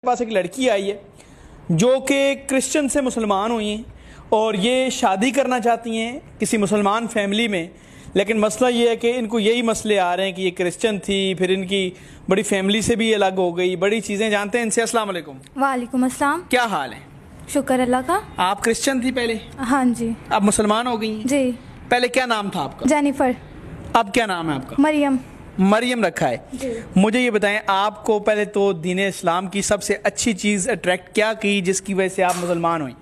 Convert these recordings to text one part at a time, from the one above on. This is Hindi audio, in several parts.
पास एक लड़की आई है जो कि क्रिश्चियन से मुसलमान हुई हैं और ये शादी करना चाहती हैं किसी मुसलमान फैमिली में। लेकिन मसला ये है कि इनको यही मसले आ रहे हैं कि ये क्रिश्चियन थी, फिर इनकी बड़ी फैमिली से भी अलग हो गई, बड़ी चीज़ें जानते हैं इनसे। अस्सलाम वालेकुम। वालेकुम अस्सलाम। क्या हाल है? शुक्र अल्लाह का। आप क्रिश्चियन थी पहले? हाँ जी। अब मुसलमान हो गई हैं? जी। पहले क्या नाम था आपका? जेनिफर। अब क्या नाम है आपका? मरियम। मरियम रखा है जी। मुझे ये बताएं, आपको पहले तो दीन इस्लाम की सबसे अच्छी चीज़ अट्रैक्ट क्या की जिसकी वजह से आप मुसलमान हुई?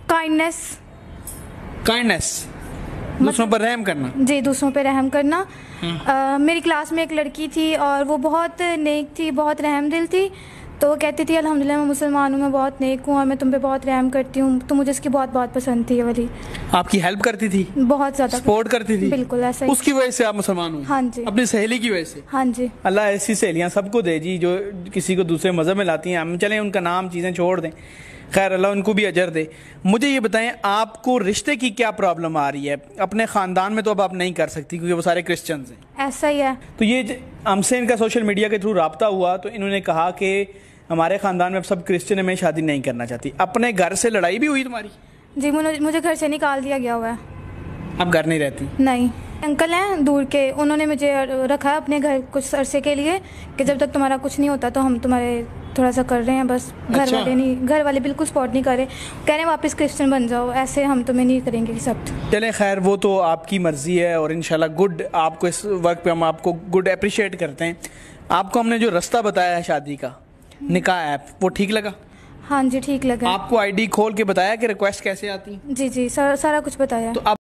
काइंडनेस। काइंडनेस, दूसरों पर रहम करना। जी, दूसरों पे रहम करना। मेरी क्लास में एक लड़की थी और वो बहुत नेक थी, बहुत रहम दिल थी। तो वो कहती थी अल्हम्दुलिल्लाह मैं मुसलमान हूँ, मैं बहुत नेक हूँ और मैं तुम पे बहुत रहम करती हूँ। तो मुझे उसकी बहुत बहुत पसंद थी ये वाली। आपकी हेल्प करती थी? बहुत ज़्यादा सपोर्ट करती थी? बिल्कुल ऐसा ही। उसकी वजह से आप मुसलमान हुए? हाँ जी। अपनी सहेली की वजह से? हाँ जी। अल्लाह ऐसी सहेलियाँ सबको दे जी जो किसी को दूसरे मज़हब में लाती हैं। हम चलें उनका नाम चीज़ें छोड़ दें, खैर अल्लाह उनको भी अजर दे। मुझे ये बताएं, आपको रिश्ते की क्या प्रॉब्लम आ रही है? अपने ख़ानदान में तो अब आप नहीं कर सकती क्योंकि वो सारे क्रिश्चियंस हैं। ऐसा ही है। तो ये हमसे इनका सोशल मीडिया के थ्रू रब्ता हुआ तो इन्होंने कहा कि हमारे ख़ानदान में अब सब क्रिश्चियन, में शादी नहीं करना चाहती। अपने घर से लड़ाई भी हुई तुम्हारी? जी, मुझे घर से निकाल दिया गया हुआ है। अब घर नहीं रहती? नहीं। अंकल हैं दूर के, उन्होंने मुझे रखा है अपने घर कुछ अरसे के लिए कि जब तक तुम्हारा कुछ नहीं होता तो हम तुम्हारे थोड़ा सा कर रहे हैं बस। अच्छा। घर वाले बिल्कुल सपोर्ट नहीं कर रहे, कह रहे हैं वापस क्रिश्चियन बन जाओ, ऐसे हम तुम्हें नहीं करेंगे एक्सेप्ट। चलें खैर, वो तो आपकी मर्ज़ी है और इंशाल्लाह गुड, आपको इस वर्क पे हम आपको गुड अप्रिशिएट करते हैं। आपको हमने जो रास्ता बताया है शादी का, निकाह ऐप, वो ठीक लगा? हाँ जी ठीक लगा। आपको आईडी खोल के बताया कि रिक्वेस्ट कैसे आती? जी जी, सारा कुछ बताया। तो